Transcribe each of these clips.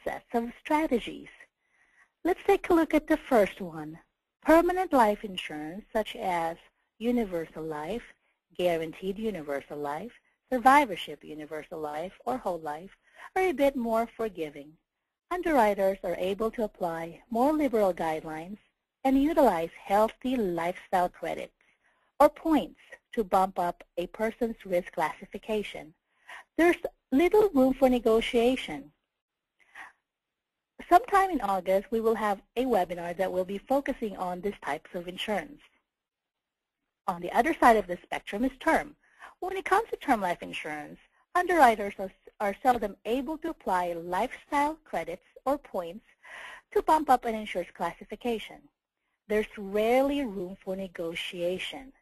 sets of strategies. Let's take a look at the first one. Permanent life insurance, such as universal life, guaranteed universal life, survivorship universal life, or whole life, are a bit more forgiving. Underwriters are able to apply more liberal guidelines and utilize healthy lifestyle credits or points to bump up a person's risk classification. There's little room for negotiation. Sometime in August, we will have a webinar that will be focusing on these types of insurance. On the other side of the spectrum is term. When it comes to term life insurance, underwriters are seldom able to apply lifestyle credits or points to bump up an insured's classification. There's rarely room for negotiation.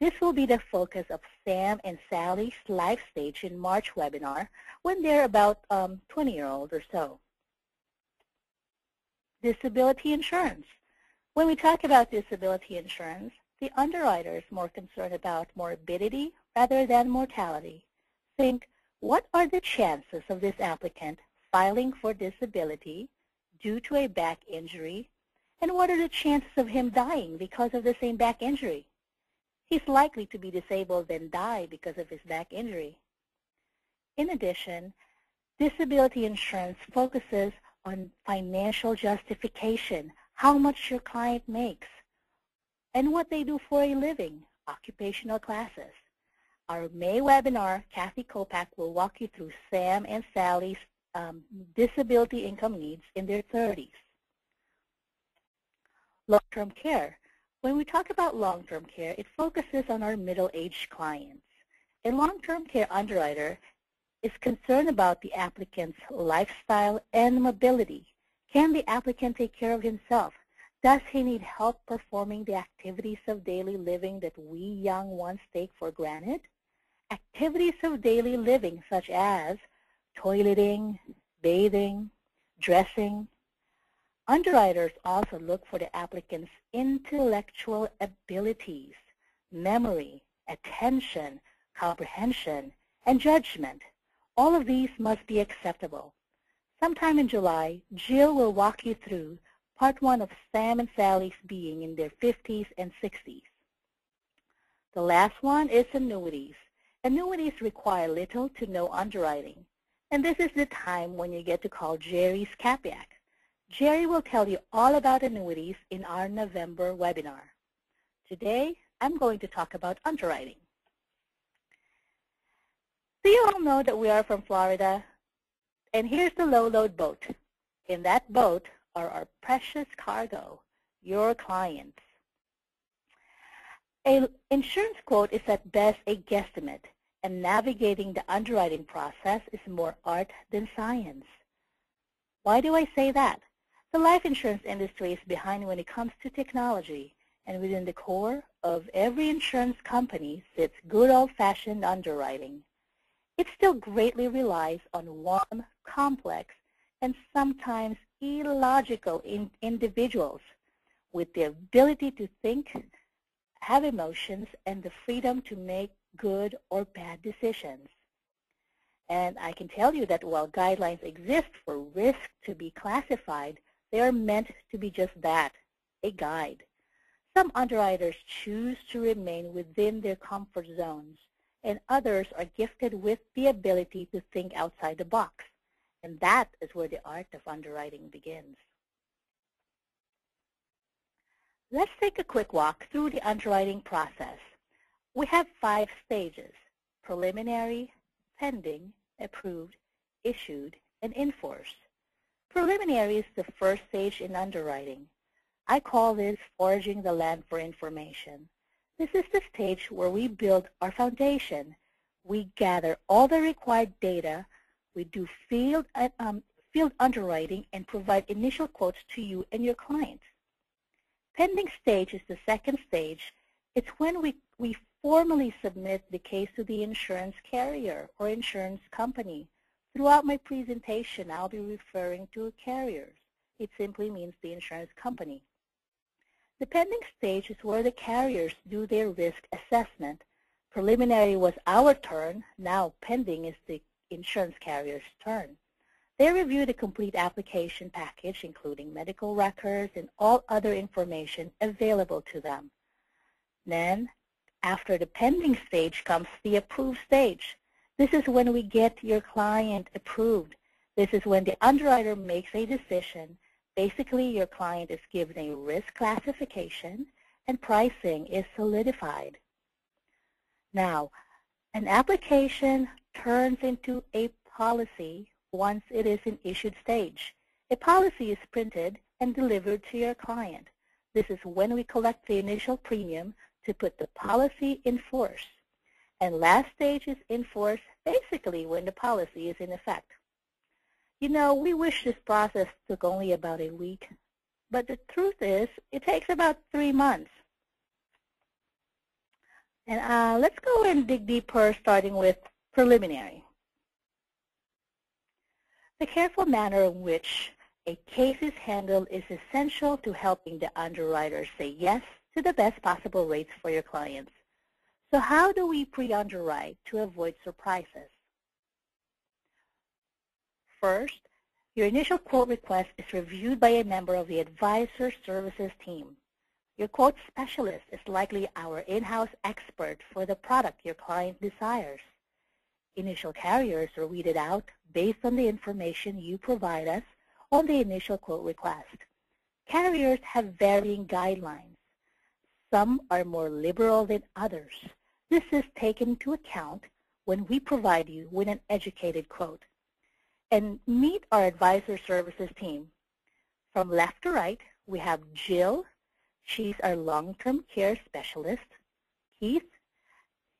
This will be the focus of Sam and Sally's live stage in March webinar when they're about 20-year-old or so. Disability insurance. When we talk about disability insurance, the underwriter is more concerned about morbidity rather than mortality. Think, what are the chances of this applicant filing for disability due to a back injury, and what are the chances of him dying because of the same back injury? He's likely to be disabled and die because of his back injury. In addition, disability insurance focuses on financial justification, how much your client makes, and what they do for a living, occupational classes. Our May webinar, Kathy Kopak will walk you through Sam and Sally's disability income needs in their 30s. Long-term care. When we talk about long-term care, it focuses on our middle-aged clients. A long-term care underwriter is concerned about the applicant's lifestyle and mobility. Can the applicant take care of himself? Does he need help performing the activities of daily living that we young ones take for granted? Activities of daily living such as toileting, bathing, dressing. Underwriters also look for the applicant's intellectual abilities, memory, attention, comprehension, and judgment. All of these must be acceptable. Sometime in July, Jill will walk you through part 1 of Sam and Sally's being in their 50s and 60s. The last one is annuities. Annuities require little to no underwriting, and this is the time when you get to call Jerry Skapiak. Jerry will tell you all about annuities in our November webinar. Today, I'm going to talk about underwriting. Do you all know that we are from Florida? And here's the low-load boat. In that boat are our precious cargo, your clients. An insurance quote is at best a guesstimate, and navigating the underwriting process is more art than science. Why do I say that? The life insurance industry is behind when it comes to technology, and within the core of every insurance company sits good old-fashioned underwriting. It still greatly relies on warm, complex, and sometimes illogical individuals with the ability to think, have emotions, and the freedom to make good or bad decisions. And I can tell you that while guidelines exist for risk to be classified, they are meant to be just that, a guide. Some underwriters choose to remain within their comfort zones, and others are gifted with the ability to think outside the box. And that is where the art of underwriting begins. Let's take a quick walk through the underwriting process. We have 5 stages: preliminary, pending, approved, issued, and enforced. Preliminary is the first stage in underwriting. I call this foraging the land for information. This is the stage where we build our foundation. We gather all the required data, we do field underwriting, and provide initial quotes to you and your clients. Pending stage is the second stage. It's when we formally submit the case to the insurance carrier or insurance company. Throughout my presentation, I'll be referring to carriers. It simply means the insurance company. The pending stage is where the carriers do their risk assessment. Preliminary was our turn. Now pending is the insurance carrier's turn. They review the complete application package, including medical records and all other information available to them. Then, after the pending stage comes the approved stage. This is when we get your client approved. This is when the underwriter makes a decision. Basically, your client is given a risk classification and pricing is solidified. Now, an application turns into a policy once it is in issued stage. A policy is printed and delivered to your client. This is when we collect the initial premium to put the policy in force. And last stage is in force basically when the policy is in effect. You know, we wish this process took only about a week, but the truth is it takes about 3 months. And let's go and dig deeper, starting with preliminary. The careful manner in which a case is handled is essential to helping the underwriter say yes to the best possible rates for your clients. So how do we pre-underwrite to avoid surprises? First, your initial quote request is reviewed by a member of the advisor services team. Your quote specialist is likely our in-house expert for the product your client desires. Initial carriers are weeded out based on the information you provide us on the initial quote request. Carriers have varying guidelines. Some are more liberal than others. This is taken into account when we provide you with an educated quote. And meet our advisor services team. From left to right, we have Jill. She's our long-term care specialist. Keith,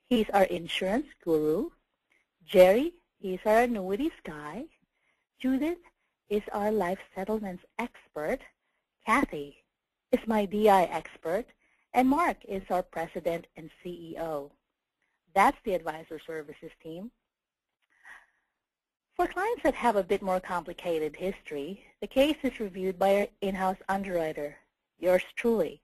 he's our insurance guru. Jerry, he's our annuities guy. Judith is our life settlements expert. Kathy is my DI expert. And Mark is our president and CEO. That's the advisor services team. For clients that have a bit more complicated history, the case is reviewed by our in-house underwriter, yours truly.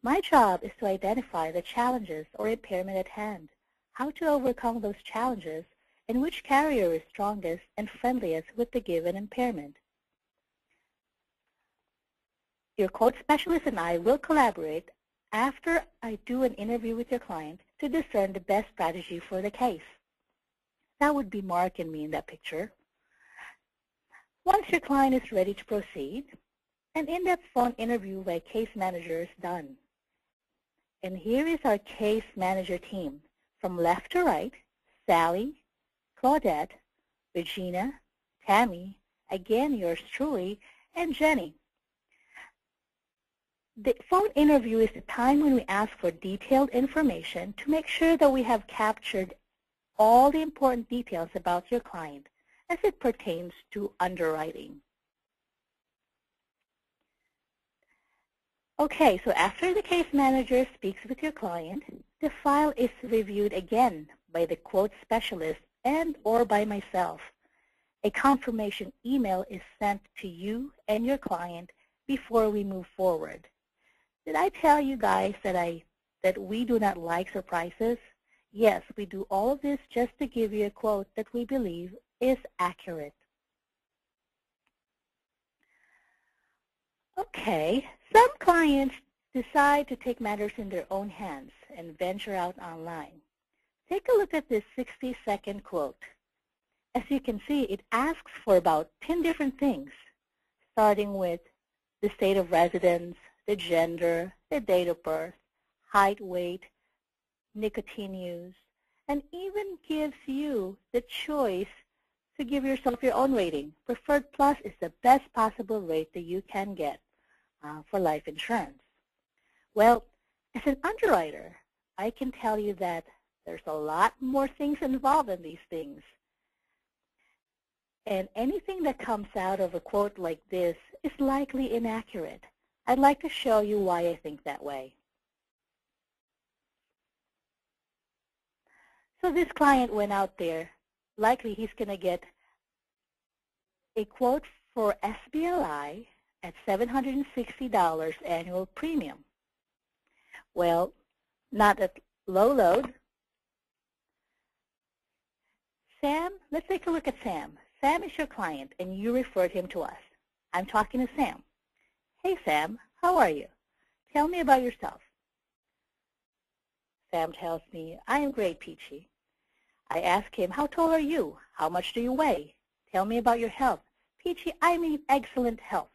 My job is to identify the challenges or impairment at hand, how to overcome those challenges, and which carrier is strongest and friendliest with the given impairment. Your quote specialist and I will collaborate after I do an interview with your client to discern the best strategy for the case. That would be Mark and me in that picture. Once your client is ready to proceed, an in-depth phone interview by a case manager is done. And here is our case manager team. From left to right, Sally, Claudette, Regina, Tammy, again yours truly, and Jenny. The phone interview is the time when we ask for detailed information to make sure that we have captured all the important details about your client as it pertains to underwriting. Okay, so after the case manager speaks with your client, the file is reviewed again by the quote specialist and or by myself. A confirmation email is sent to you and your client before we move forward. Did I tell you guys that we do not like surprises? Yes, we do all of this just to give you a quote that we believe is accurate. Okay, some clients decide to take matters in their own hands and venture out online. Take a look at this 60-second quote. As you can see, it asks for about 10 different things, starting with the state of residence, the gender, the date of birth, height, weight, nicotine use, and even gives you the choice to give yourself your own rating. Preferred Plus is the best possible rate that you can get for life insurance. Well, as an underwriter, I can tell you that there's a lot more things involved in these things. And anything that comes out of a quote like this is likely inaccurate. I'd like to show you why I think that way. So this client went out there. Likely he's going to get a quote for SBLI at $760 annual premium. Well, not at low load. Sam, let's take a look at Sam. Sam is your client, and you referred him to us. I'm talking to Sam. Hey, Sam, how are you? Tell me about yourself. Sam tells me, I am great, Peachie. I ask him, how tall are you? How much do you weigh? Tell me about your health. Peachie, I mean excellent health.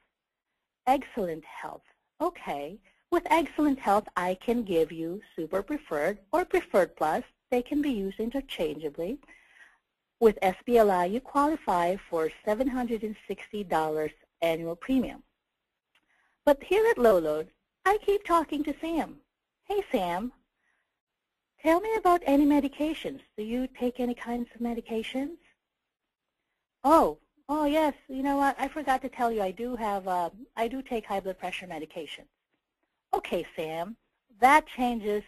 Excellent health. Okay. With excellent health, I can give you Super Preferred or Preferred Plus. They can be used interchangeably. With SBLI, you qualify for $760 annual premium. But here at Low Load, I keep talking to Sam. Hey, Sam, tell me about any medications. Do you take any kinds of medications? Oh, yes. You know what? I forgot to tell you. I do take high blood pressure medication. Okay, Sam, that changes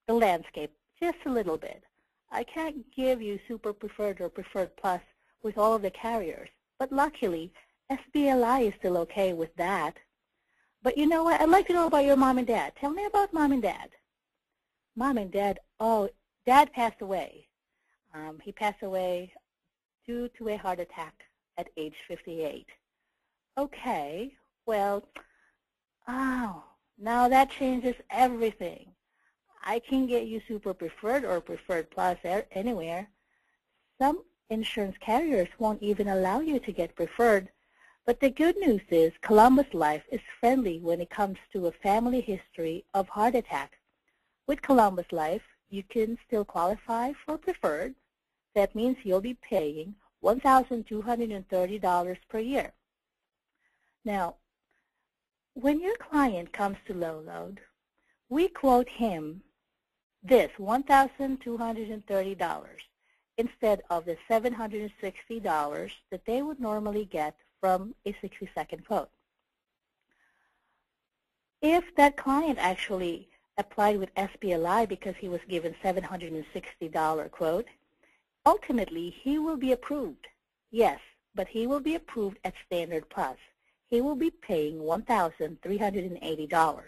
the landscape just a little bit. I can't give you Super Preferred or Preferred Plus with all of the carriers, but luckily, SBLI is still okay with that. But you know what? I'd like to know about your mom and dad. Tell me about mom and dad. Mom and dad, oh, Dad passed away. He passed away due to a heart attack at age 58. Okay, well, now that changes everything. I can get you Super Preferred or Preferred Plus anywhere. Some insurance carriers won't even allow you to get Preferred. But the good news is Columbus Life is friendly when it comes to a family history of heart attack. With Columbus Life, you can still qualify for Preferred. That means you'll be paying $1,230 per year. Now, when your client comes to Low Load, we quote him this $1,230 instead of the $760 that they would normally get from a 60-second quote. If that client actually applied with SBLI because he was given $760 quote, ultimately he will be approved. Yes, but he will be approved at Standard Plus. He will be paying $1,380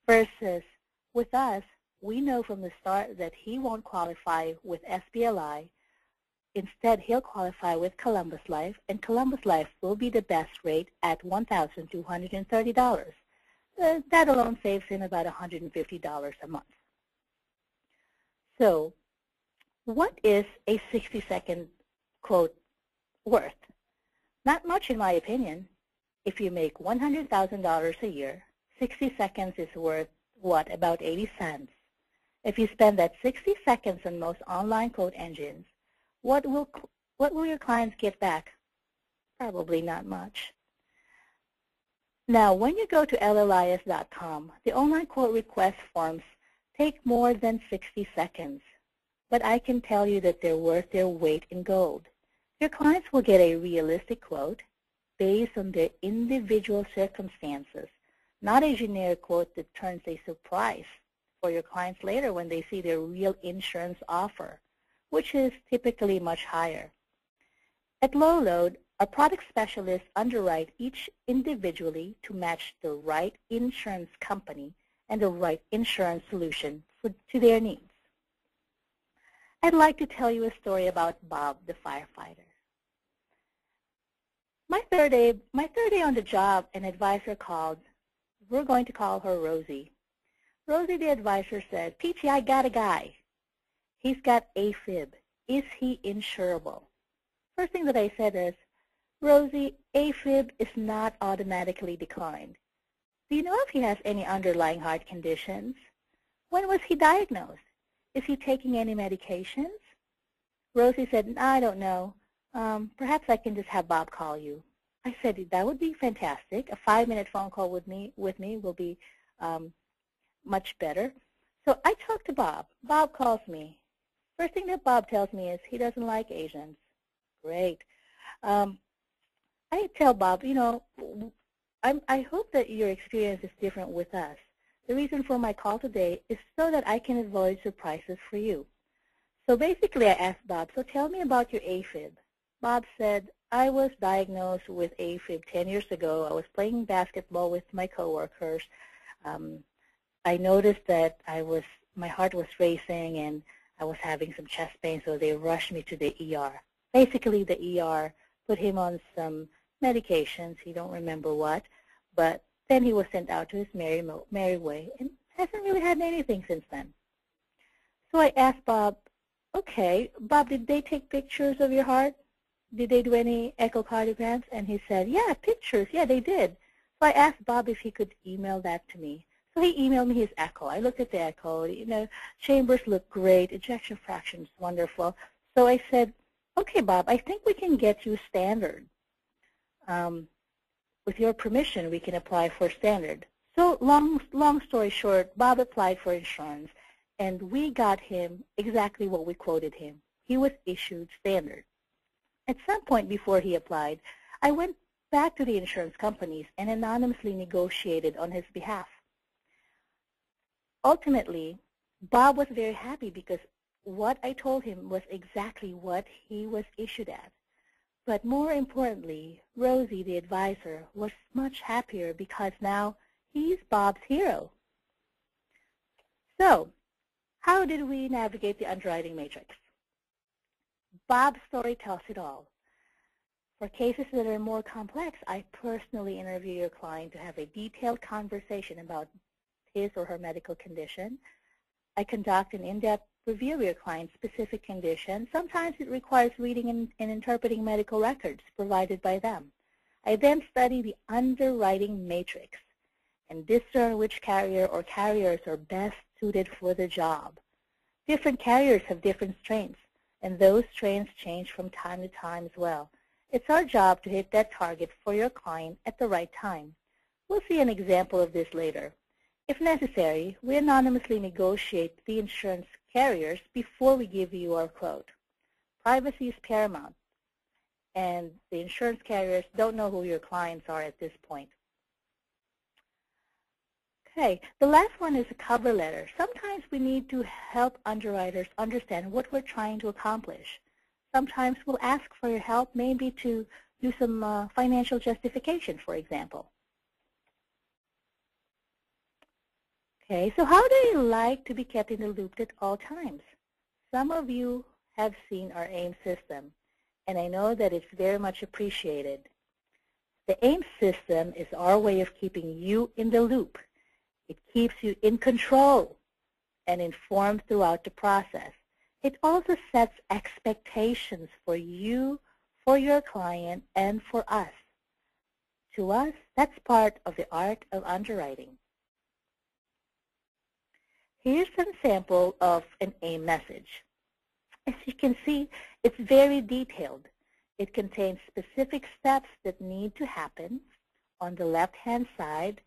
versus with us, we know from the start that he won't qualify with SBLI. Instead, he'll qualify with Columbus Life, and Columbus Life will be the best rate at $1,230. That alone saves him about $150 a month. So what is a 60-second quote worth? Not much in my opinion. If you make $100,000 a year, 60 seconds is worth, what, about 80 cents. If you spend that 60 seconds on most online quote engines, what will your clients get back? Probably not much. Now, when you go to LLIS.com, the online quote request forms take more than 60 seconds. But I can tell you that they're worth their weight in gold. Your clients will get a realistic quote based on their individual circumstances, not a generic quote that turns a surprise for your clients later when they see their real insurance offer, which is typically much higher. At Low Load, our product specialists underwrite each individually to match the right insurance company and the right insurance solution to their needs. I'd like to tell you a story about Bob, the firefighter. My third day on the job, an advisor called. We're going to call her Rosie. Rosie, the advisor, said, Peachie, I got a guy. He's got AFib. Is he insurable? First thing that I said is, Rosie, AFib is not automatically declined. Do you know if he has any underlying heart conditions? When was he diagnosed? Is he taking any medications? Rosie said, I don't know. Perhaps I can just have Bob call you. I said, that would be fantastic. A 5-minute phone call with me will be much better. So I talked to Bob. Bob calls me. First thing that Bob tells me is he doesn't like Asians. Great. I tell Bob, you know, I hope that your experience is different with us. The reason for my call today is so that I can avoid surprises for you. So basically I asked Bob, so tell me about your AFib. Bob said, I was diagnosed with AFib 10 years ago. I was playing basketball with my coworkers. I noticed that my heart was racing and I was having some chest pain, so they rushed me to the ER. Basically, the ER put him on some medications, he don't remember what, but then he was sent out to his merry way and hasn't really had anything since then. So I asked Bob, okay, Bob, did they take pictures of your heart? Did they do any echocardiograms? And he said, yeah, pictures, yeah, they did. So I asked Bob if he could email that to me. So he emailed me his echo. I looked at the echo. Chambers look great. Ejection fraction is wonderful. So I said, okay, Bob, I think we can get you standard. With your permission, we can apply for standard. So long story short, Bob applied for insurance, and we got him exactly what we quoted him. He was issued standard. At some point before he applied, I went back to the insurance companies and anonymously negotiated on his behalf. Ultimately, Bob was very happy because what I told him was exactly what he was issued at. But more importantly, Rosie, the advisor, was much happier because now he's Bob's hero. So, how did we navigate the underwriting matrix? Bob's story tells it all. For cases that are more complex, I personally interview your client to have a detailed conversation about his or her medical condition. I conduct an in-depth review of your client's specific condition. Sometimes it requires reading and interpreting medical records provided by them. I then study the underwriting matrix and discern which carrier or carriers are best suited for the job. Different carriers have different strains, and those strains change from time to time as well. It's our job to hit that target for your client at the right time. We'll see an example of this later. If necessary, we anonymously negotiate the insurance carriers before we give you our quote. Privacy is paramount, and the insurance carriers don't know who your clients are at this point. Okay, the last one is a cover letter. Sometimes we need to help underwriters understand what we're trying to accomplish. Sometimes we'll ask for your help, maybe to do some financial justification, for example. Okay, so how do you like to be kept in the loop at all times? Some of you have seen our AIM system, and I know that it's very much appreciated. The AIM system is our way of keeping you in the loop. It keeps you in control and informed throughout the process. It also sets expectations for you, for your client, and for us. To us, that's part of the art of underwriting. Here's an sample of an AIM message. As you can see, it's very detailed. It contains specific steps that need to happen. On the left-hand side,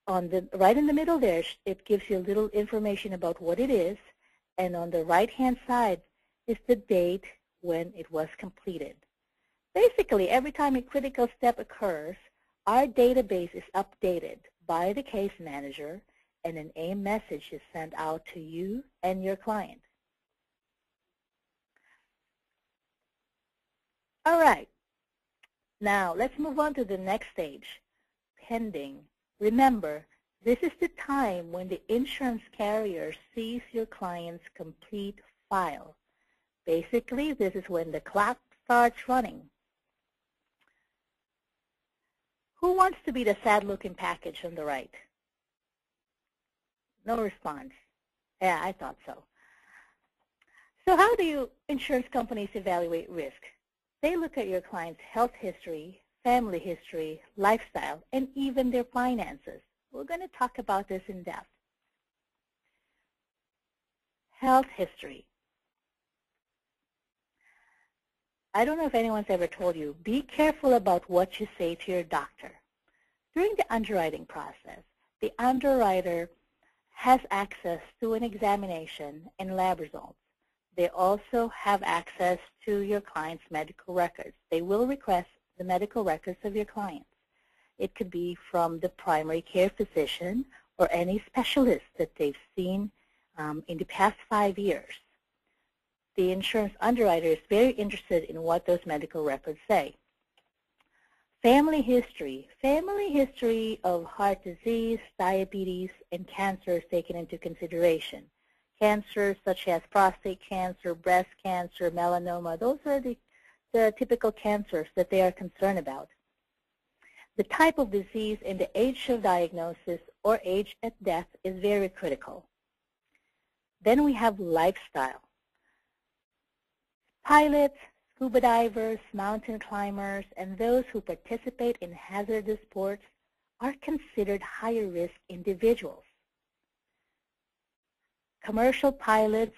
right in the middle there, it gives you a little information about what it is. And on the right-hand side is the date when it was completed. Basically, every time a critical step occurs, our database is updated by the case manager, and an AIM message is sent out to you and your client. All right. Now, let's move on to the next stage, pending. Remember, this is the time when the insurance carrier sees your client's complete file. Basically, this is when the clock starts running. Who wants to be the sad-looking package on the right? No response. Yeah, I thought so. So how do insurance companies evaluate risk? They look at your client's health history, family history, lifestyle, and even their finances. We're going to talk about this in depth. Health history. I don't know if anyone's ever told you, be careful about what you say to your doctor. During the underwriting process, the underwriter has access to an examination and lab results. They also have access to your client's medical records. They will request the medical records of your clients. It could be from the primary care physician or any specialist that they've seen in the past 5 years. The insurance underwriter is very interested in what those medical records say. Family history. Family history of heart disease, diabetes, and cancer is taken into consideration. Cancers such as prostate cancer, breast cancer, melanoma, those are the typical cancers that they are concerned about. The type of disease and the age of diagnosis or age at death is very critical. Then we have lifestyle. Pilots, scuba divers, mountain climbers, and those who participate in hazardous sports are considered higher risk individuals. Commercial pilots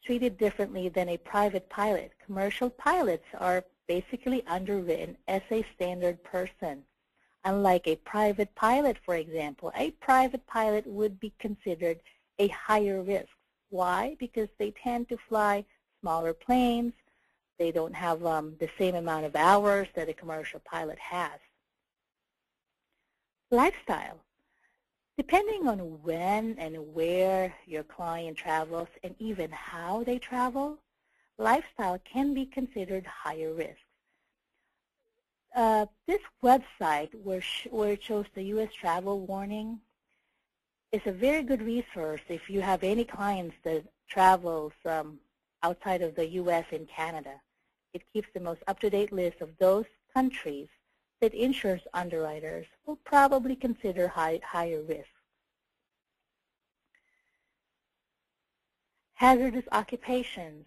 treated differently than a private pilot. Commercial pilots are basically underwritten as a standard person. Unlike a private pilot, for example, a private pilot would be considered a higher risk. Why? Because they tend to fly smaller planes. They don't have the same amount of hours that a commercial pilot has. Lifestyle. Depending on when and where your client travels and even how they travel, lifestyle can be considered higher risk. This website where it shows the U.S. travel warning is a very good resource if you have any clients that travels outside of the U.S. and Canada. It keeps the most up-to-date list of those countries that insurance underwriters will probably consider higher risk. Hazardous occupations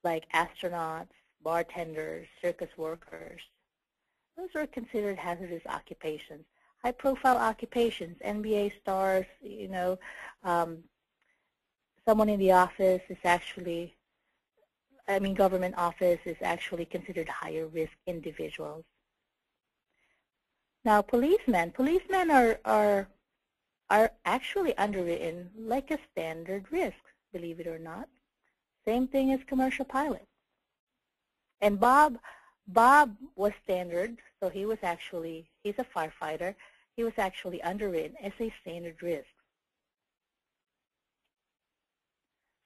like astronauts, bartenders, circus workers, those are considered hazardous occupations. High-profile occupations, NBA stars, someone in the office is actually, government office is actually considered higher risk individuals. Now, policemen are actually underwritten like a standard risk, believe it or not. Same thing as commercial pilots. And Bob was standard, so he's a firefighter. He was actually underwritten as a standard risk.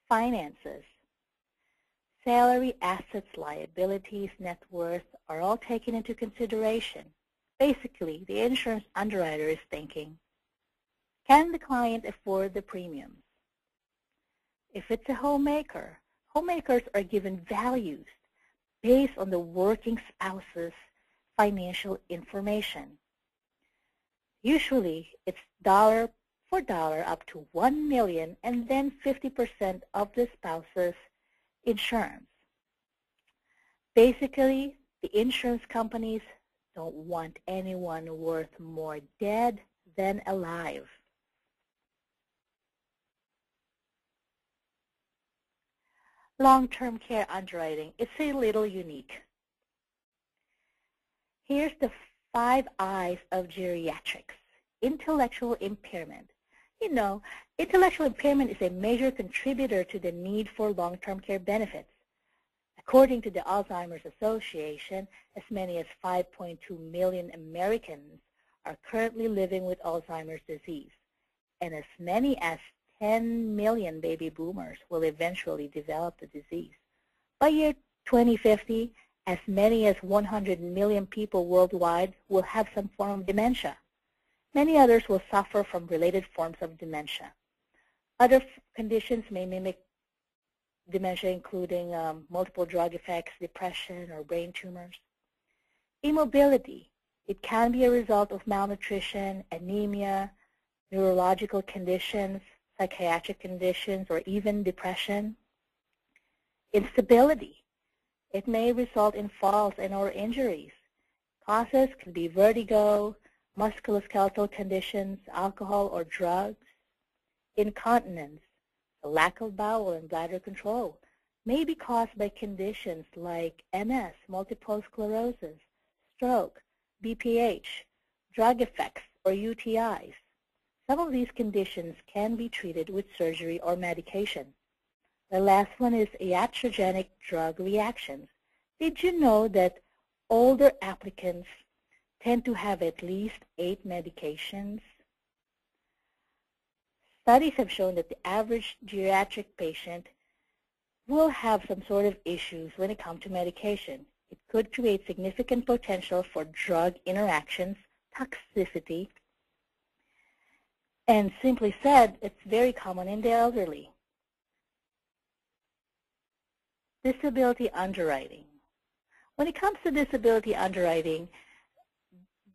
Finances. Salary, assets, liabilities, net worth are all taken into consideration. Basically, the insurance underwriter is thinking, can the client afford the premiums? If it's a homemaker, homemakers are given values based on the working spouse's financial information. Usually, it's dollar for dollar up to $1 million and then 50% of the spouse's insurance. Basically, the insurance companies don't want anyone worth more dead than alive. Long-term care underwriting, it's a little unique. Here's the 5 I's of geriatrics. Intellectual impairment. Intellectual impairment is a major contributor to the need for long-term care benefits. According to the Alzheimer's Association, as many as 5.2 million Americans are currently living with Alzheimer's disease, and as many as 10 million baby boomers will eventually develop the disease. By year 2050, as many as 100 million people worldwide will have some form of dementia. Many others will suffer from related forms of dementia. Other conditions may mimic dementia, including multiple drug effects, depression, or brain tumors. Immobility. It can be a result of malnutrition, anemia, neurological conditions, psychiatric conditions, or even depression. Instability. It may result in falls and/or injuries. Causes can be vertigo, musculoskeletal conditions, alcohol or drugs. Incontinence, the lack of bowel and bladder control, may be caused by conditions like MS, multiple sclerosis, stroke, BPH, drug effects, or UTIs. Some of these conditions can be treated with surgery or medication. The last one is iatrogenic drug reactions. Did you know that older applicants tend to have at least 8 medications? Studies have shown that the average geriatric patient will have some sort of issues when it comes to medication. It could create significant potential for drug interactions, toxicity, And simply said, it's very common in the elderly. Disability underwriting. When it comes to disability underwriting,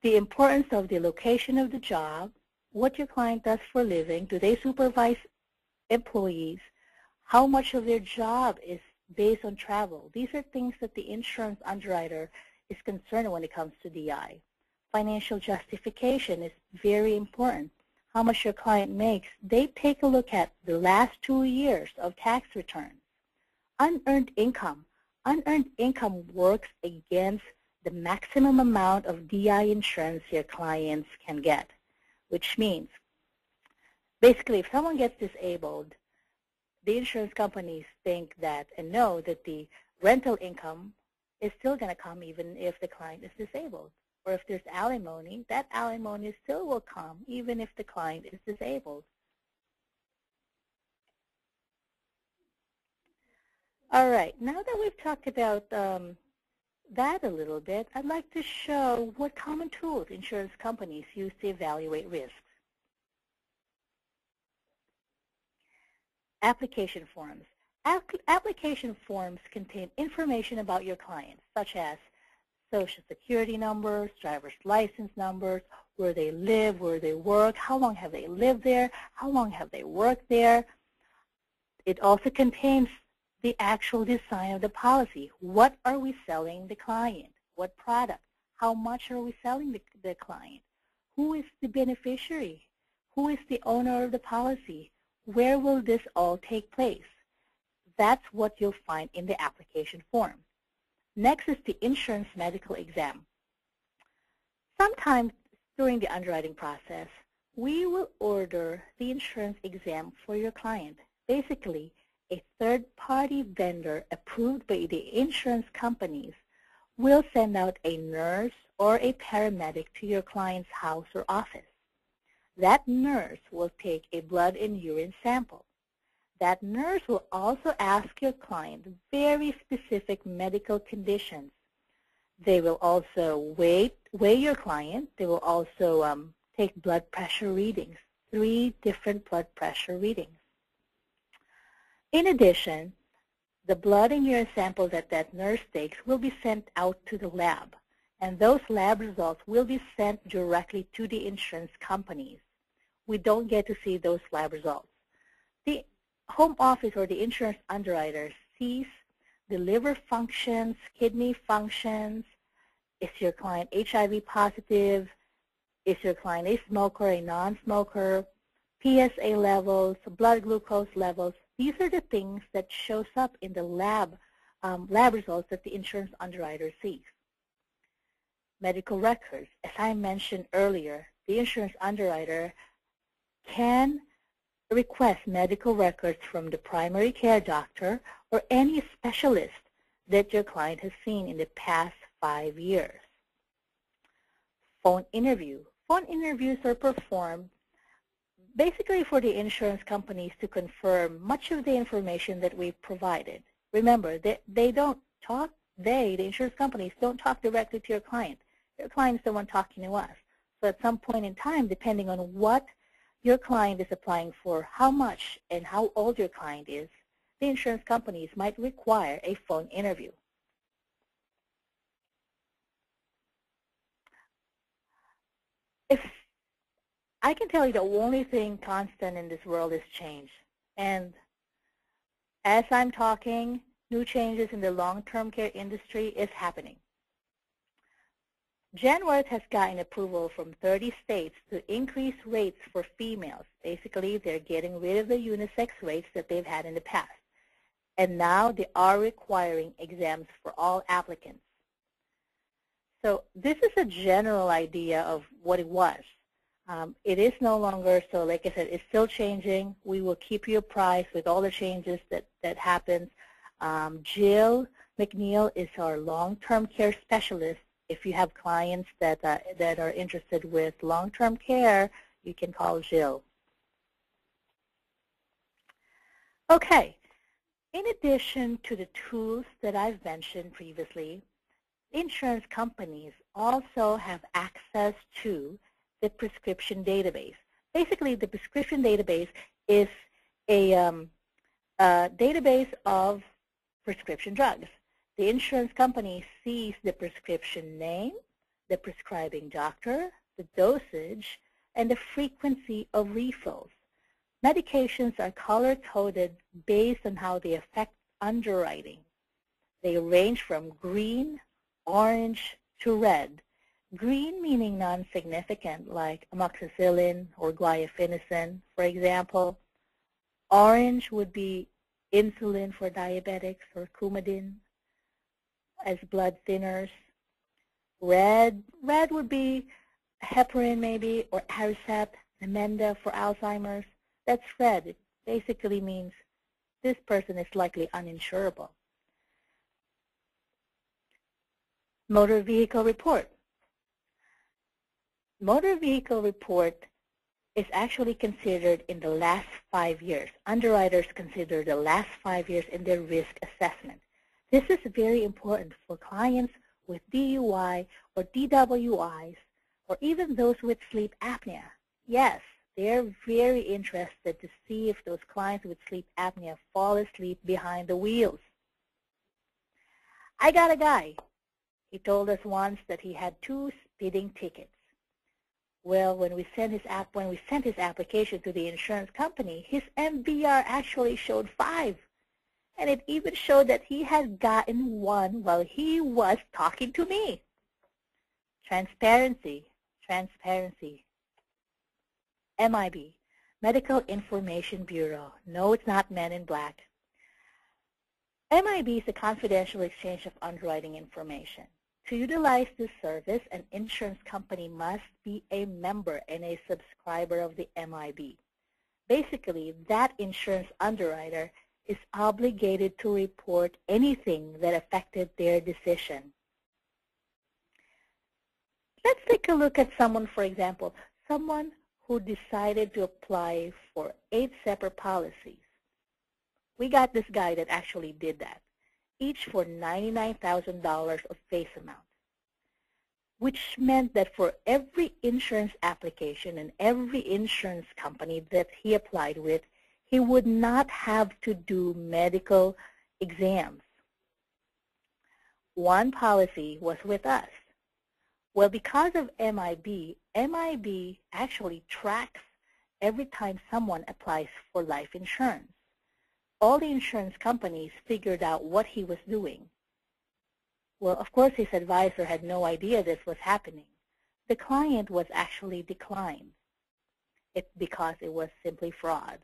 the importance of the location of the job, what your client does for a living, do they supervise employees, how much of their job is based on travel. These are things that the insurance underwriter is concerned when it comes to DI. Financial justification is very important. How much your client makes, they take a look at the last 2 years of tax returns. Unearned income. Unearned income works against the maximum amount of DI insurance your clients can get, which means basically if someone gets disabled, the insurance companies think that and know that the rental income is still going to come even if the client is disabled. Or if there's alimony, that alimony still will come even if the client is disabled. All right, now that we've talked about that a little bit, I'd like to show what common tools insurance companies use to evaluate risks. Application forms. Application forms contain information about your client, such as Social Security numbers, driver's license numbers, where they live, where they work, how long have they lived there, how long have they worked there. It also contains the actual design of the policy. What are we selling the client? What product? How much are we selling the client? Who is the beneficiary? Who is the owner of the policy? Where will this all take place? That's what you'll find in the application form. Next is the insurance medical exam. Sometimes during the underwriting process, we will order the insurance exam for your client. Basically, a third-party vendor approved by the insurance companies will send out a nurse or a paramedic to your client's house or office. That nurse will take a blood and urine sample. That nurse will also ask your client very specific medical conditions. They will also weigh your client. They will also take blood pressure readings, 3 different blood pressure readings. In addition, the blood and urine sample that nurse takes will be sent out to the lab, and those lab results will be sent directly to the insurance companies. We don't get to see those lab results. The home office or the insurance underwriter sees the liver functions, kidney functions. Is your client HIV positive? Is your client a smoker, a non-smoker? PSA levels, blood glucose levels. These are the things that shows up in the lab results that the insurance underwriter sees. Medical records. As I mentioned earlier, the insurance underwriter can request medical records from the primary care doctor or any specialist that your client has seen in the past 5 years. Phone interview. Phone interviews are performed basically for the insurance companies to confirm much of the information that we've provided. Remember, the insurance companies don't talk directly to your client. Your client is the one talking to us. So at some point in time, depending on what your client is applying for, how much and how old your client is, the insurance companies might require a phone interview. If I can tell you the only thing constant in this world is change. And as I'm talking, new changes in the long-term care industry is happening. Genworth has gotten approval from 30 states to increase rates for females. Basically, they're getting rid of the unisex rates that they've had in the past. And now they are requiring exams for all applicants. So this is a general idea of what it was. It is no longer, so like I said, it's still changing. We will keep you apprised with all the changes that happen. Jill McNeil is our long-term care specialist. If you have clients that are interested with long-term care, you can call Jill. Okay. In addition to the tools that I've mentioned previously, insurance companies also have access to the prescription database. Basically, the prescription database is a database of prescription drugs. The insurance company sees the prescription name, the prescribing doctor, the dosage, and the frequency of refills. Medications are color-coded based on how they affect underwriting. They range from green, orange, to red. Green meaning non-significant, like amoxicillin or guaifenesin, for example. Orange would be insulin for diabetics or Coumadin as blood thinners. Red would be heparin maybe, or Aricept, Namenda for Alzheimer's. That's red. It basically means this person is likely uninsurable. Motor vehicle report. Motor vehicle report is actually considered in the last 5 years. Underwriters consider the last 5 years in their risk assessment. This is very important for clients with DUI or DWIs, or even those with sleep apnea. Yes, they're very interested to see if those clients with sleep apnea fall asleep behind the wheels. I got a guy. He told us once that he had 2 speeding tickets. Well, when we sent his application to the insurance company, his MVR actually showed 5. And it even showed that he had gotten 1 while he was talking to me. Transparency. MIB, Medical Information Bureau. No, it's not Men in Black. MIB is a confidential exchange of underwriting information. To utilize this service, an insurance company must be a member and a subscriber of the MIB. Basically, that insurance underwriter is obligated to report anything that affected their decision. Let's take a look at someone, for example, someone who decided to apply for 8 separate policies. We got this guy that actually did that, each for $99,000 of face amount, which meant that for every insurance application and every insurance company that he applied with, he would not have to do medical exams. 1 policy was with us. Well, because of MIB actually tracks every time someone applies for life insurance. All the insurance companies figured out what he was doing. Well, of course, his advisor had no idea this was happening. The client was actually declined. It's because it was simply fraud.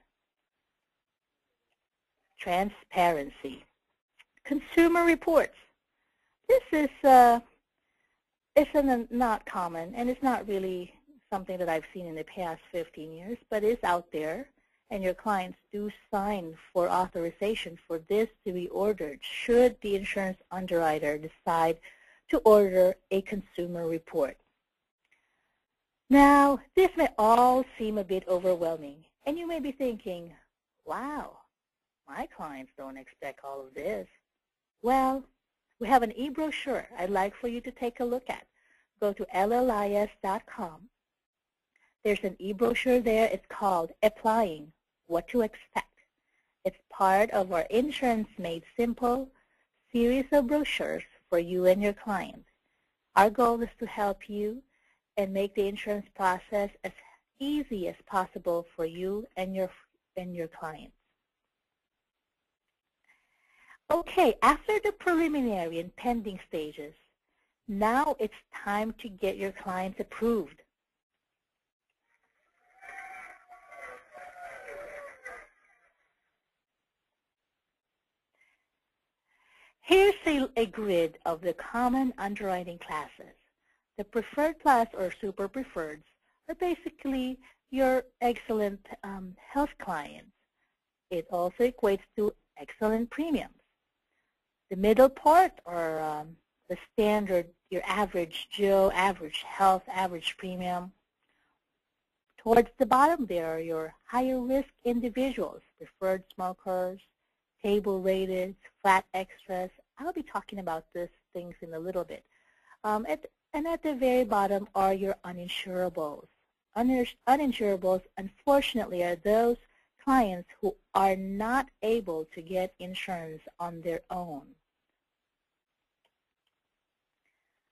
Transparency. Consumer reports. This is it's not common, and it's not really something that I've seen in the past 15 years, but it's out there, and your clients do sign for authorization for this to be ordered should the insurance underwriter decide to order a consumer report. Now, this may all seem a bit overwhelming, and you may be thinking, wow, my clients don't expect all of this. Well, we have an e-brochure I'd like for you to take a look at. Go to llis.com. There's an e-brochure there. It's called Applying, What to Expect. It's part of our Insurance Made Simple series of brochures for you and your client. Our goal is to help you and make the insurance process as easy as possible for you and your clients. Okay, after the preliminary and pending stages, now it's time to get your clients approved. Here's a grid of the common underwriting classes. The preferred class or super preferreds are basically your excellent health clients. It also equates to excellent premiums. The middle part are the standard, your average Joe, average health, average premium. Towards the bottom there are your higher risk individuals, preferred smokers, table rated, flat extras. I'll be talking about these things in a little bit. And at the very bottom are your uninsurables, Uninsurables, unfortunately, are those clients who are not able to get insurance on their own.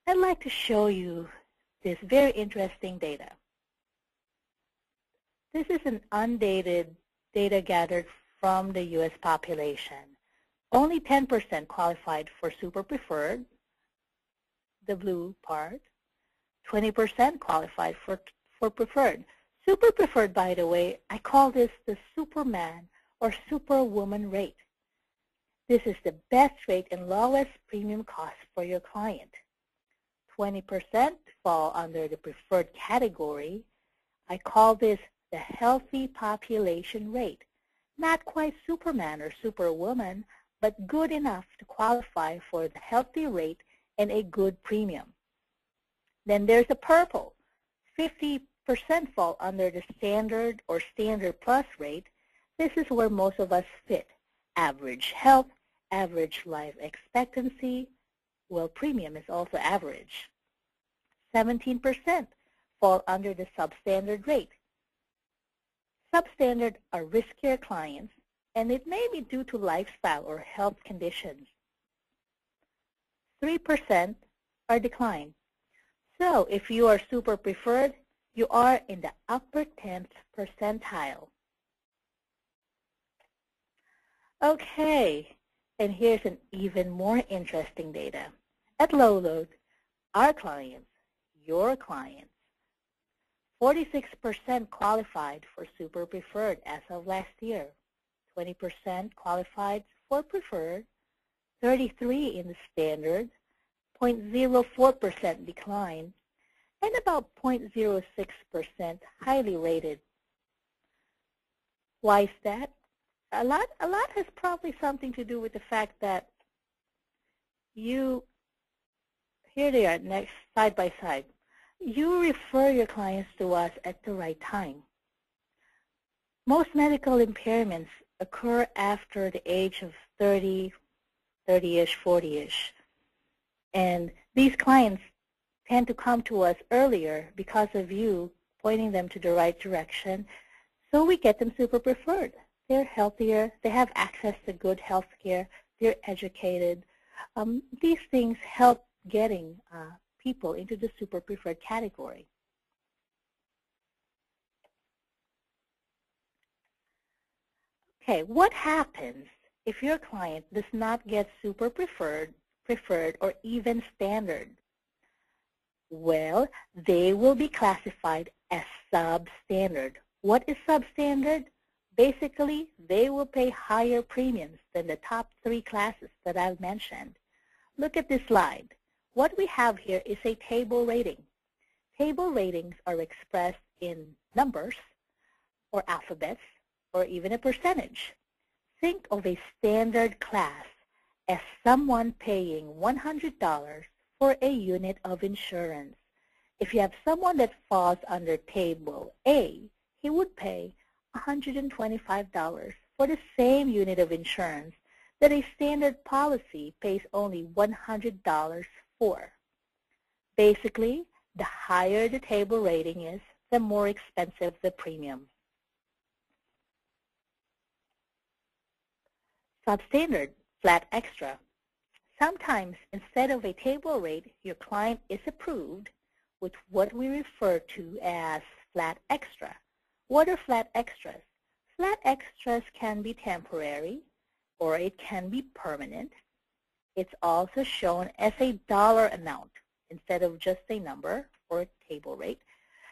I'd like to show you this very interesting data. This is an undated data gathered from the U.S. population. Only 10% qualified for super preferred, the blue part. 20% qualified for preferred. Super preferred, by the way, I call this the Superman or Superwoman rate. This is the best rate and lowest premium cost for your client. 20% fall under the preferred category. I call this the healthy population rate. Not quite Superman or Superwoman, but good enough to qualify for the healthy rate and a good premium. Then there's the purple. 50% fall under the standard or standard plus rate. This is where most of us fit. Average health, average life expectancy. Well, premium is also average. 17% fall under the substandard rate. Substandard are riskier clients, and it may be due to lifestyle or health conditions. 3% are declined. So if you are super preferred, you are in the upper 10th percentile. Okay, and here's an even more interesting data. At low load, our clients, your clients, 46% qualified for super preferred as of last year. 20% qualified for preferred, 33% in the standard, 0.04% decline, and about 0.06% highly rated. Why is that? A lot has probably something to do with the fact that here they are next, side by side. You refer your clients to us at the right time. Most medical impairments occur after the age of 30, 30-ish, 40-ish. And these clients tend to come to us earlier because of you pointing them to the right direction. So we get them super preferred. They're healthier. They have access to good health care. They're educated. These things help getting people into the super preferred category. Okay, what happens if your client does not get super preferred, or even standard? Well, they will be classified as substandard. What is substandard? Basically, they will pay higher premiums than the top 3 classes that I've mentioned. Look at this slide. What we have here is a table rating. Table ratings are expressed in numbers or alphabets or even a percentage. Think of a standard class as someone paying $100 for a unit of insurance. If you have someone that falls under table A, he would pay $125 for the same unit of insurance that a standard policy pays only $100 for. Basically, the higher the table rating is, the more expensive the premium. Substandard, flat extra. Sometimes, instead of a table rate, your client is approved with what we refer to as flat extra. What are flat extras? Flat extras can be temporary, or it can be permanent. It's also shown as a dollar amount instead of just a number or a table rate.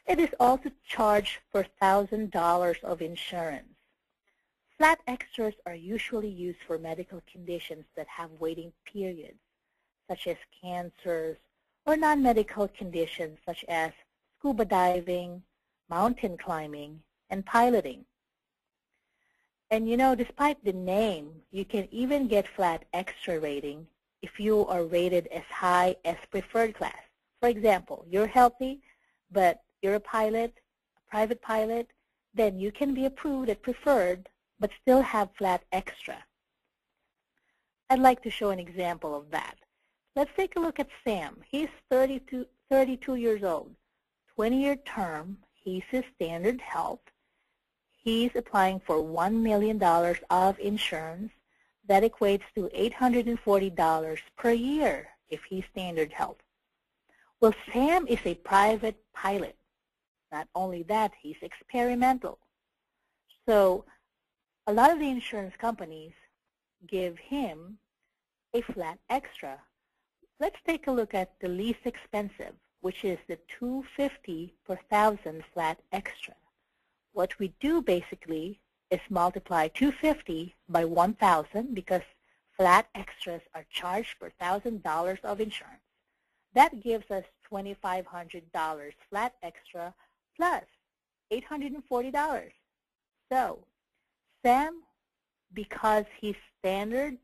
It is also charged for $1,000 of insurance. Flat extras are usually used for medical conditions that have waiting periods, such as cancers, or non-medical conditions such as scuba diving, mountain climbing, and piloting. And you know, despite the name, you can even get flat extra rating if you are rated as high as preferred class. For example, you're healthy, but you're a pilot, a private pilot, then you can be approved at preferred, but still have flat extra. I'd like to show an example of that. Let's take a look at Sam. He's 32 years old, 20-year term. He's a standard health. He's applying for $1 million of insurance. That equates to $840 per year if he's standard health. Well, Sam is a private pilot. Not only that, he's experimental. So a lot of the insurance companies give him a flat extra. Let's take a look at the least expensive, which is the $250 per thousand flat extra. What we do basically is multiply $250 by 1,000 because flat extras are charged per $1,000 of insurance. That gives us $2,500 flat extra plus $840. So Sam, because he's standard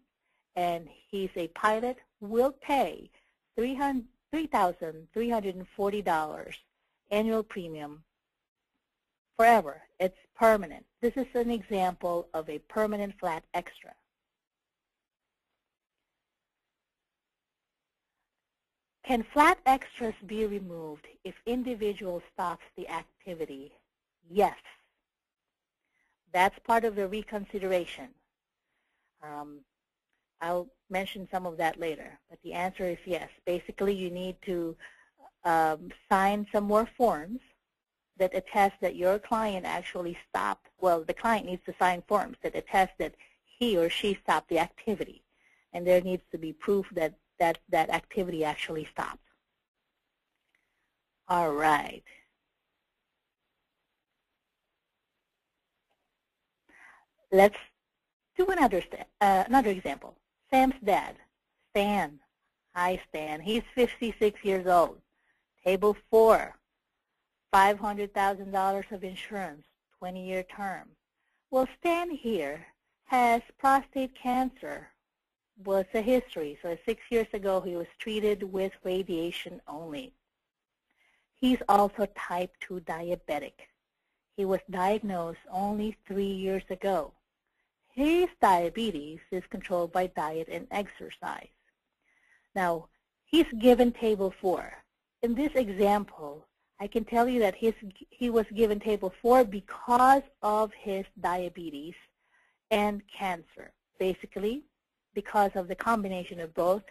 and he's a pilot, will pay $3,340 annual premium forever. It's permanent. This is an example of a permanent flat extra. Can flat extras be removed if individual stops the activity? Yes. That's part of the reconsideration. I'll mention some of that later, but the answer is yes. Basically, you need to sign some more forms that attest that your client actually stopped. Well, the client needs to sign forms that attest that he or she stopped the activity, and there needs to be proof that that activity actually stopped. All right. Let's do another example. Sam's dad, Stan. Hi, Stan. He's 56 years old. Table 4, $500,000 of insurance, 20-year term. Well, Stan here has prostate cancer. Was a history. So 6 years ago, he was treated with radiation only. He's also type 2 diabetic. He was diagnosed only 3 years ago. His diabetes is controlled by diet and exercise. Now, he's given table 4. In this example, I can tell you that he was given table 4 because of his diabetes and cancer. Basically, because of the combination of both,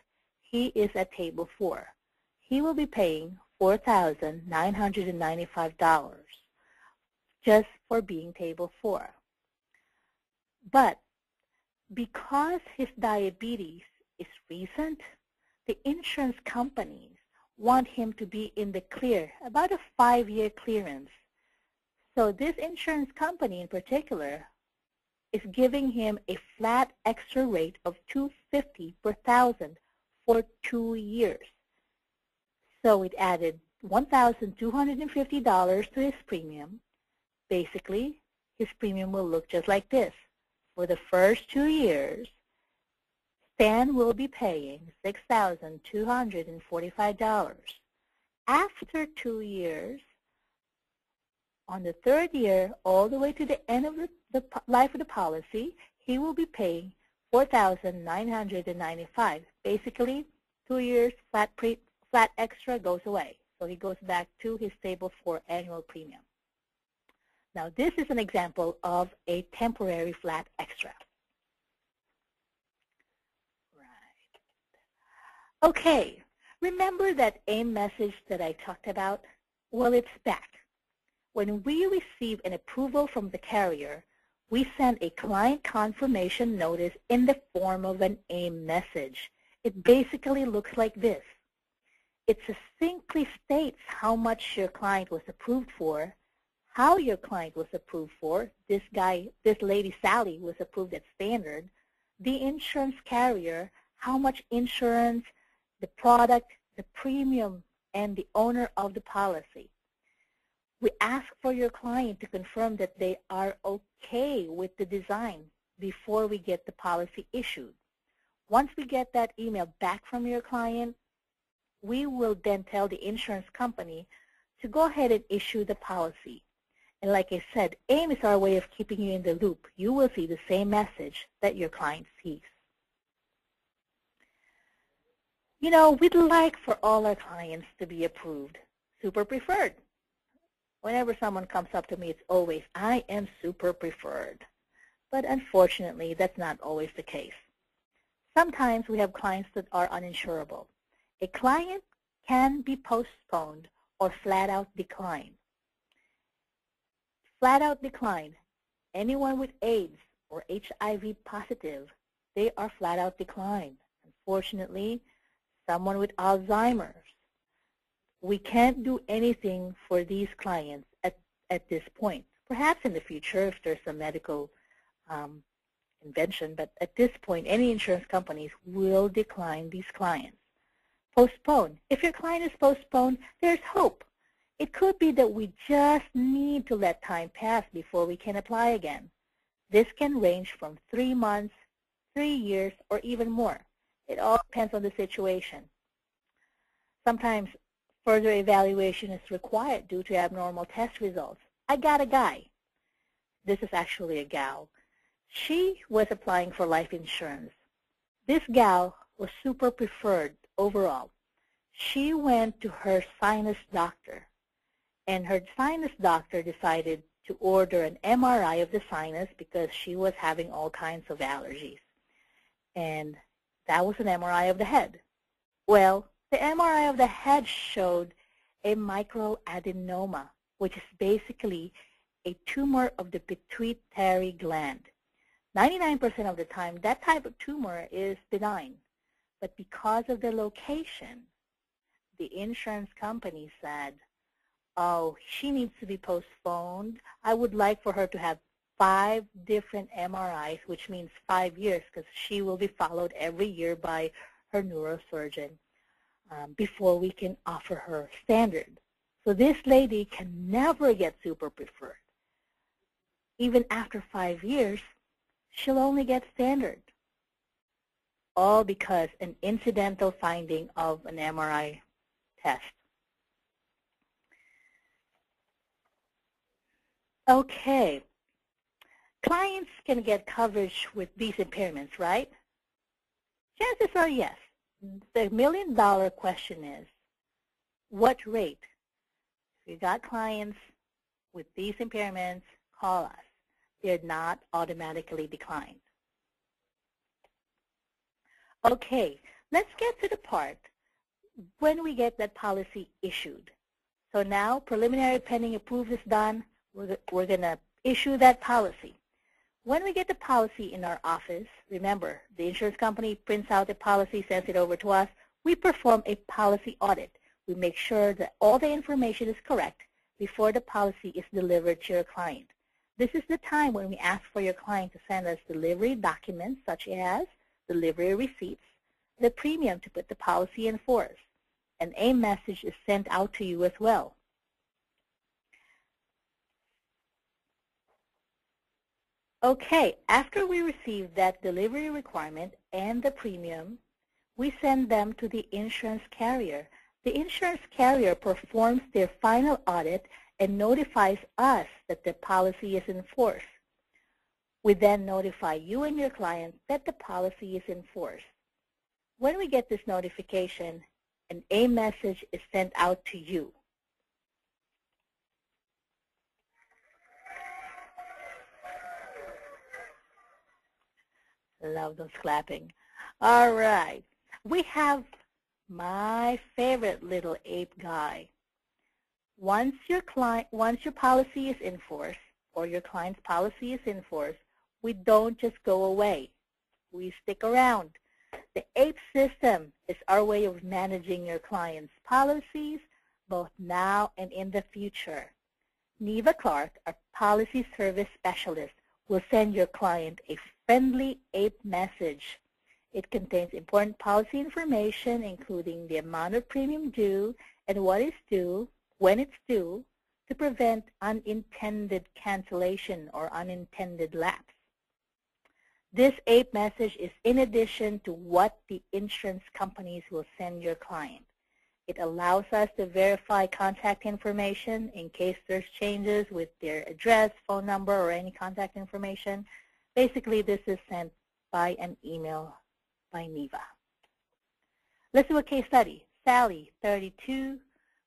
he is at table 4. He will be paying $4,995 just for being table 4. But because his diabetes is recent, the insurance companies want him to be in the clear, about a 5-year clearance. So this insurance company in particular is giving him a flat extra rate of $250 per thousand for 2 years. So it added $1,250 to his premium. Basically, his premium will look just like this. For the first 2 years, Stan will be paying $6,245. After 2 years, on the 3rd year, all the way to the end of the life of the policy, he will be paying $4,995. Basically, 2 years flat extra goes away. So he goes back to his table 4 annual premium. Now, this is an example of a temporary flat extra. Right. Okay. Remember that AIM message that I talked about? Well, it's back. When we receive an approval from the carrier, we send a client confirmation notice in the form of an AIM message. It basically looks like this. It succinctly states how much your client was approved for, how your client was approved for. This lady Sally was approved at standard. The insurance carrier, how much insurance, the product, the premium, and the owner of the policy. We ask for your client to confirm that they are okay with the design before we get the policy issued. Once we get that email back from your client, we will then tell the insurance company to go ahead and issue the policy. And like I said, AIM is our way of keeping you in the loop. You will see the same message that your client sees. You know, we'd like for all our clients to be approved, super preferred. Whenever someone comes up to me, it's always, I am super preferred. But unfortunately, that's not always the case. Sometimes we have clients that are uninsurable. A client can be postponed or flat out declined. Flat out declined. Anyone with AIDS or HIV positive, they are flat out declined. Unfortunately, someone with Alzheimer's, we can't do anything for these clients at this point. Perhaps in the future if there's a medical invention, but at this point, any insurance companies will decline these clients. Postpone. If your client is postponed, there's hope. It could be that we just need to let time pass before we can apply again. This can range from 3 months, 3 years, or even more. It all depends on the situation. Sometimes further evaluation is required due to abnormal test results. I got a guy. This is actually a gal. She was applying for life insurance. This gal was super preferred overall. She went to her sinus doctor, and her sinus doctor decided to order an MRI of the sinus because she was having all kinds of allergies. And that was an MRI of the head. Well, the MRI of the head showed a microadenoma, which is basically a tumor of the pituitary gland. 99% of the time, that type of tumor is benign. But because of the location, the insurance company said, oh, she needs to be postponed. I would like for her to have 5 different MRIs, which means 5 years, because she will be followed every year by her neurosurgeon before we can offer her standard. So this lady can never get super preferred. Even after 5 years, she'll only get standard. All because an incidental finding of an MRI test. Okay. Clients can get coverage with these impairments, right? Chances are yes. The million-dollar question is, what rate? If you got clients with these impairments, call us. They're not automatically declined. Okay, let's get to the part when we get that policy issued. So now, preliminary pending approval is done. We're going to issue that policy. When we get the policy in our office, remember, the insurance company prints out the policy, sends it over to us. We perform a policy audit. We make sure that all the information is correct before the policy is delivered to your client. This is the time when we ask for your client to send us delivery documents such as delivery receipts, the premium to put the policy in force, and a message is sent out to you as well. Okay, after we receive that delivery requirement and the premium, we send them to the insurance carrier. The insurance carrier performs their final audit and notifies us that the policy is in force. We then notify you and your client that the policy is in force. When we get this notification, an A message is sent out to you. Love those clapping. All right. We have my favorite little ape guy. Once your policy is in force, or your client's policy is in force, we don't just go away. We stick around. The APE system is our way of managing your client's policies, both now and in the future. Neva Clark, our policy service specialist, will send your client a friendly APE message. It contains important policy information, including the amount of premium due and what is due, when it's due, to prevent unintended cancellation or unintended lapse. This APE message is in addition to what the insurance companies will send your client. It allows us to verify contact information in case there's changes with their address, phone number, or any contact information. Basically, this is sent by an email by Neva. Let's do a case study. Sally, 32,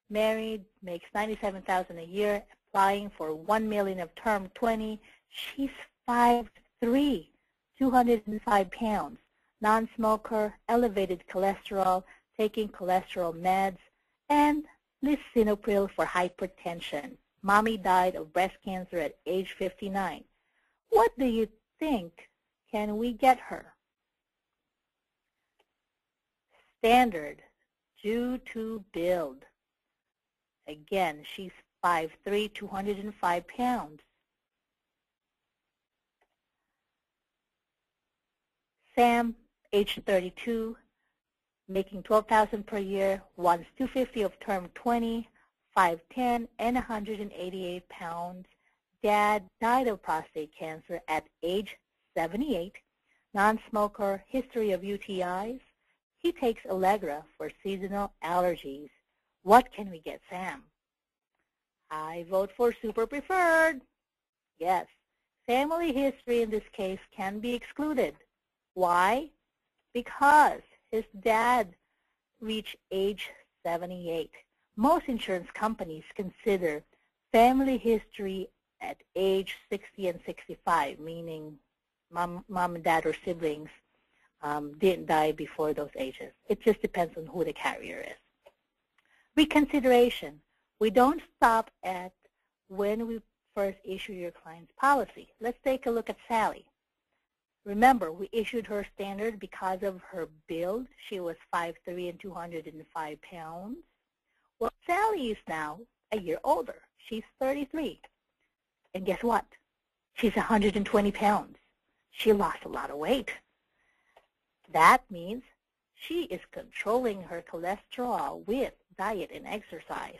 married, makes $97,000 a year, applying for $1 million of term 20. She's 5'3", 205 pounds, non-smoker, elevated cholesterol, taking cholesterol meds, and lisinopril for hypertension. Mommy died of breast cancer at age 59. What do you think can we get her? Standard, due to build. Again, she's 5'3", 205 pounds. Sam, age 32, making $12,000 per year, wants $250 of term 20, 5'10", and 188 pounds. Dad died of prostate cancer at age 78, non-smoker, history of UTIs. He takes Allegra for seasonal allergies. What can we get Sam? I vote for super preferred. Yes, family history in this case can be excluded. Why? Because his dad reached age 78. Most insurance companies consider family history at age 60 and 65, meaning mom and dad or siblings didn't die before those ages. It just depends on who the carrier is. Reconsideration. We don't stop at when we first issue your client's policy. Let's take a look at Sally. Remember, we issued her standard because of her build. She was 5'3" and 205 pounds. Well, Sally is now a year older. She's 33. And guess what? She's 120 pounds. She lost a lot of weight. That means she is controlling her cholesterol with diet and exercise.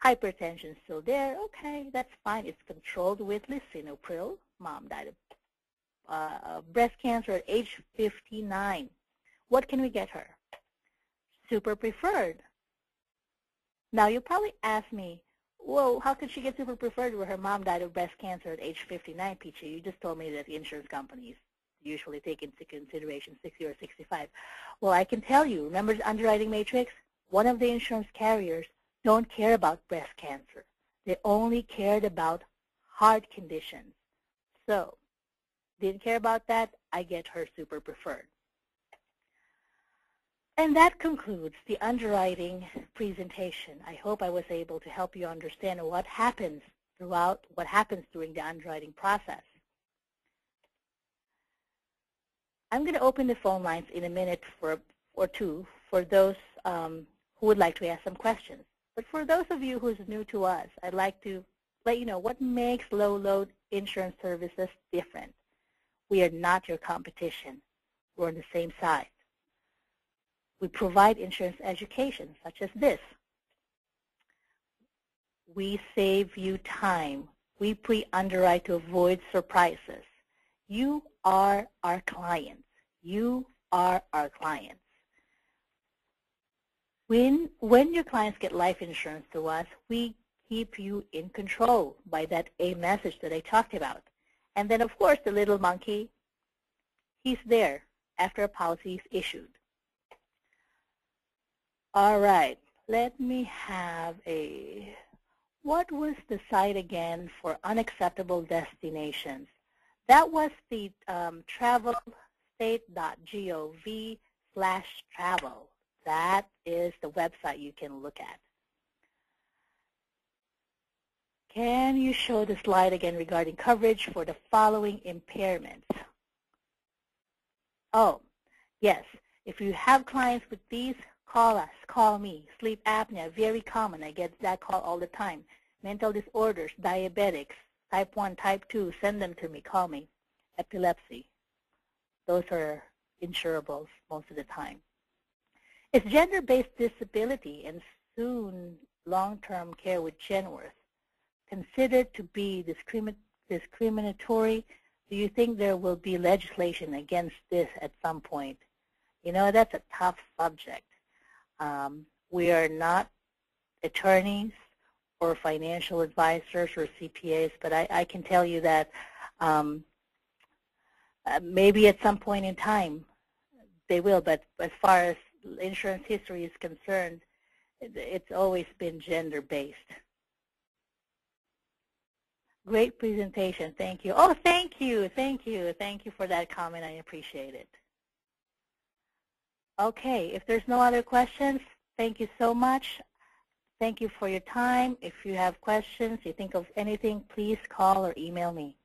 Hypertension is still there. Okay, that's fine. It's controlled with lisinopril. Mom died of breast cancer at age 59. What can we get her? Super preferred. Now, you'll probably ask me, whoa, how could she get super preferred where her mom died of breast cancer at age 59, Peachy? You just told me that the insurance companies usually take into consideration 60 or 65. Well, I can tell you, remember the underwriting matrix? One of the insurance carriers don't care about breast cancer. They only cared about heart conditions. So, didn't care about that, I get her super preferred. And that concludes the underwriting presentation. I hope I was able to help you understand what happens during the underwriting process. I'm going to open the phone lines in a minute or two for those who would like to ask some questions. But for those of you who's new to us, I'd like to let you know what makes low-load insurance services different. We are not your competition. We're on the same side. We provide insurance education, such as this. We save you time. We pre-underwrite to avoid surprises. You are our clients. You are our clients. When your clients get life insurance through us, we keep you in control by that A message that I talked about. And then, of course, the little monkey, he's there after a policy is issued. All right, let me have what was the site again for unacceptable destinations? That was the travelstate.gov/travel. That is the website you can look at. Can you show the slide again regarding coverage for the following impairments? Oh, yes. If you have clients with these, call us, call me. Sleep apnea, very common. I get that call all the time. Mental disorders, diabetics, type 1, type 2, send them to me, call me. Epilepsy, those are insurables most of the time. It's gender-based disability and soon long-term care with Genworth considered to be discriminatory? Do you think there will be legislation against this at some point? You know, that's a tough subject. We are not attorneys or financial advisors or CPAs, but I can tell you that maybe at some point in time they will, but as far as insurance history is concerned, it's always been gender-based. Great presentation. Thank you. Oh, thank you. Thank you. Thank you for that comment. I appreciate it. Okay, if there's no other questions, thank you so much. Thank you for your time. If you have questions, you think of anything, please call or email me.